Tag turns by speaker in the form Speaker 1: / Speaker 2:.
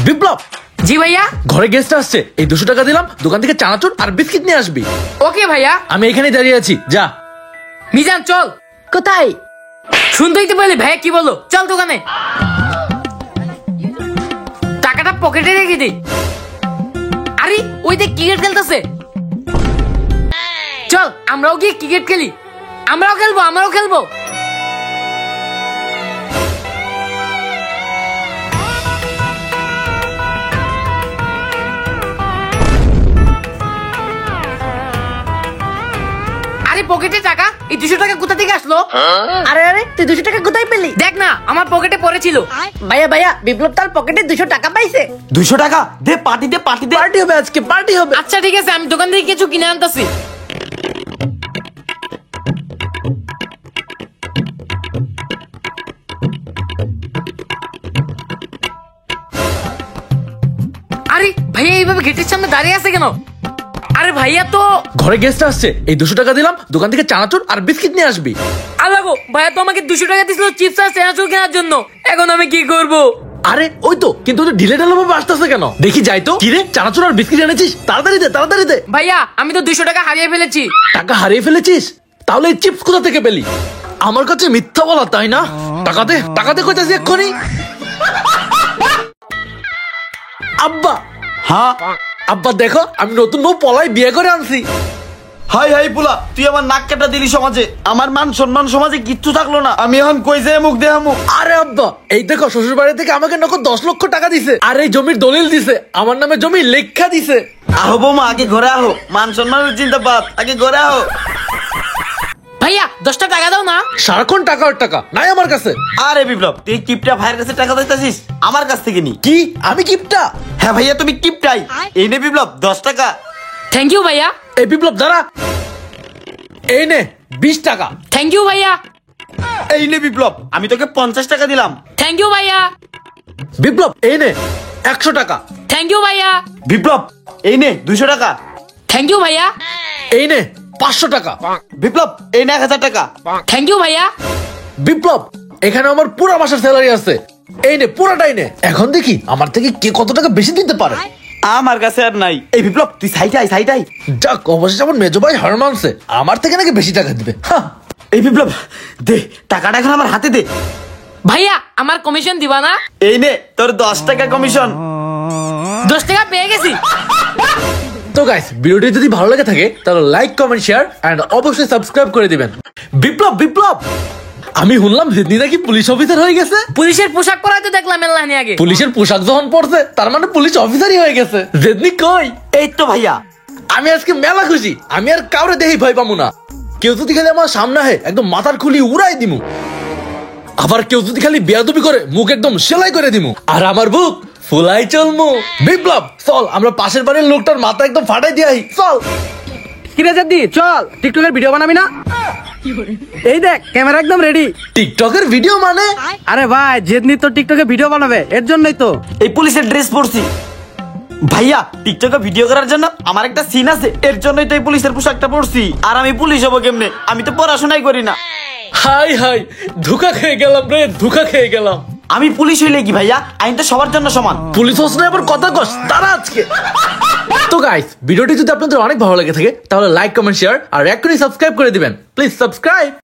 Speaker 1: বিপ্লব,
Speaker 2: জি ভাইয়া।
Speaker 1: ঘরে গেস্ট আসছে, এই 200 টাকা দিলাম, দোকান থেকে চানাচুর আর বিস্কিট নিয়ে আসবি।
Speaker 2: ওকে ভাইয়া।
Speaker 1: আমি এখানেই দাঁড়িয়ে আছি, যা।
Speaker 2: মিজান চল।
Speaker 3: কোথায়?
Speaker 2: শুনতেই তো বলি ভাইয়া কি বললো, চল দোকানে। টাকাটা পকেটে রেখে দি। আরে ওই দেখ ক্রিকেট খেলতেছে, চল আমরাও গিয়ে ক্রিকেট খেলি। আমরাও খেলবো। আরে পকেটে টাকা, এই 200 টাকা কোথা থেকে আসলো?
Speaker 3: আরে আরে, তুই 200 টাকা কোথায় পেলি?
Speaker 2: দেখ না, আমার পকেটে পড়েছিল।
Speaker 3: ভাইয়া বিপ্লব তার পকেটে 200 টাকা পাইছে।
Speaker 4: 200 টাকা দে, পার্টি দে।
Speaker 1: পার্টি হবে আজকে, পার্টি হবে।
Speaker 2: আচ্ছা ঠিক আছে, আমি দোকান থেকে কিছু কিনে আনতেছি। আরে ভাইয়া এইভাবে গেটের সামনে দাঁড়িয়ে আছে কেন? আরে ভাইয়া তো
Speaker 1: ঘরে গেস্ট আসছে, এই 200 টাকা দিলাম, দোকান থেকে চানাচুর আর বিস্কিট নিয়ে আসবি।
Speaker 2: আলাগো, ভাইয়া তো আমাকে 200 টাকা দিছিল চিপস আর চানাচুর কেনার জন্য। এখন আমি কি করব?
Speaker 1: আরে ওই তো, কিন্তু ঢিলে ঢালা ভাবে আসতেছে কেন? দেখি যাই তো। কিরে, চানাচুর আর বিস্কিট এনেছিস? তাড়াতাড়ি দে।
Speaker 2: ভাইয়া আমি তো 200 টাকা হারিয়ে ফেলেছি।
Speaker 1: টাকা হারিয়ে ফেলেছিস? তাহলে এই চিপস কোথা থেকে পেলি? আমার কাছে মিথ্যা বলা, তাই না? টাকা দে কইতাছি এক্ষুনি। আব্বা,
Speaker 4: হ্যাঁ
Speaker 1: আব্বা দেখো, আমি নতুন বউ পলাই বিয়ে করে আনছি।
Speaker 4: হাই পোলা, তুই আমার নাক কাটা দিলি সমাজে। আমার মান সম্মান সমাজে কিচ্ছু থাকলো না। আমি এখন কই যাই মুখ দেখামু?
Speaker 1: আরে আব্বা, এই দেখো শ্বশুর বাড়ি থেকে আমাকে নগদ 10 লক্ষ টাকা দিছে, আর এই জমির দলিল দিছে, আমার নামে জমি লেখা দিছে।
Speaker 4: আহো বৌমা, আগে ঘরে আহো। মান সম্মানের চিন্তা বাদ, আগে ঘরে আহো।
Speaker 2: ভাইয়া 10টা টাকা দাও না।
Speaker 1: সারাক্ষণ টাকা আর টাকা নাই আমার কাছে।
Speaker 4: আরে বিপ্লব, তুই কিপটা ভাইয়ের কাছে টাকা দিতেছিস, আমার কাছ থেকে নি।
Speaker 1: কি আমি কিপটা?
Speaker 4: হ্যাঁ ভাইয়া, তুমি কিপটাই। এই নে বিপ্লব 10 টাকা।
Speaker 2: থ্যাংক ইউ ভাইয়া।
Speaker 1: এই বিপ্লব দাঁড়া, এই নে 20 টাকা।
Speaker 2: থ্যাংক ইউ ভাইয়া।
Speaker 4: এই নে বিপ্লব, আমি তোকে 50 টাকা দিলাম।
Speaker 2: থ্যাংক ইউ ভাইয়া।
Speaker 1: বিপ্লব এই নে 100 টাকা।
Speaker 2: থ্যাংক ইউ ভাইয়া।
Speaker 4: বিপ্লব এই নে 200 টাকা।
Speaker 2: থ্যাংক ইউ ভাইয়া।
Speaker 1: এই নে 500 টাকা।
Speaker 4: বিপ্লব এই নে 1000 টাকা।
Speaker 2: থ্যাংক ইউ ভাইয়া।
Speaker 1: বিপ্লব, এখানে আমার পুরো মাসের স্যালারি আছে, এই নে পুরোটাই নে। এখন দেখি আমার থেকে কে কত টাকা বেশি দিতে পারে।
Speaker 4: আমার কাছে আর নাই। এই বিপ্লব তুই সাইটাই।
Speaker 1: যাক, অবশেষে আমার মেজো ভাই হার মানছে, আমার থেকে নাকি বেশি টাকা দিবে।
Speaker 4: এই বিপ্লব দে টাকাটা, এখন আমার হাতে দে।
Speaker 2: ভাইয়া আমার কমিশন দিবা না?
Speaker 4: এই নে তোর 10 টাকা কমিশন।
Speaker 2: 10 টাকা পেয়ে গেছি।
Speaker 1: তো গাইস, ভিডিওটি যদি ভালো লাগে থাকে তাহলে লাইক, কমেন্ট, শেয়ার এন্ড অবশ্যই সাবস্ক্রাইব করে দিবেন। বিপ্লব, আমি শুনলাম জেদনি নাকি পুলিশ অফিসার হয়ে গেছে।
Speaker 2: পুলিশের পোশাক পরাতে দেখলাম মেলানি আগে।
Speaker 1: পুলিশের পোশাক যখন পরছে, তার মানে পুলিশ অফিসারই হয়ে গেছে। জেদনি কই?
Speaker 4: এই তো ভাইয়া।
Speaker 1: আমি আজকে মেলা খুশি, আমি আর কাউরে দেখি ভয় পাবো না। কেউ যদি খালি আমার সামনে হয়, একদম মাথার খুলি উড়াই দিমু। আবার কেউ যদি খালি বেয়াদবি করে, মুখ একদম সেলাই করে দিমু, আর আমার বুক ফুলাই চলমু। বিপ্লব চল, আমরা পাশের বাড়ির লোকটার মাথা একদম ফাটাই দিয়াই, চল।
Speaker 5: কিরে জাদি, চল টিকটকের ভিডিও বানাবি না? এই দেখ ক্যামেরা একদম রেডি।
Speaker 1: টিকটকের ভিডিও মানে?
Speaker 5: আরে ভাই, জেদনি তো টিকটকে ভিডিও বানাবে, এর জন্যই তো।
Speaker 4: এই পুলিশের ড্রেস পরছি। ভাইয়া টিকটকে ভিডিও করার জন্য আমার একটা সিন আছে, এর জন্যই তো এই পুলিশের পোশাকটা পরছি। আর আমি পুলিশ হবো কেমনে? আমি তো পড়াশোনাই করি না।
Speaker 1: হাই ধোকা খেয়ে গেলাম রে, ধোকা খেয়ে গেলাম।
Speaker 4: আমি পুলিশ হইলে কি ভাইয়া, আইন তো সবার জন্য সমান।
Speaker 1: পুলিশ হোস না এবার কথা কস তারা আজকে। তো গাইস, ভিডিওটি যদি আপনাদের অনেক ভালো লেগে থাকে তাহলে লাইক, কমেন্ট, শেয়ার আর এক্ষুনি সাবস্ক্রাইব করে দিবেন। Please subscribe.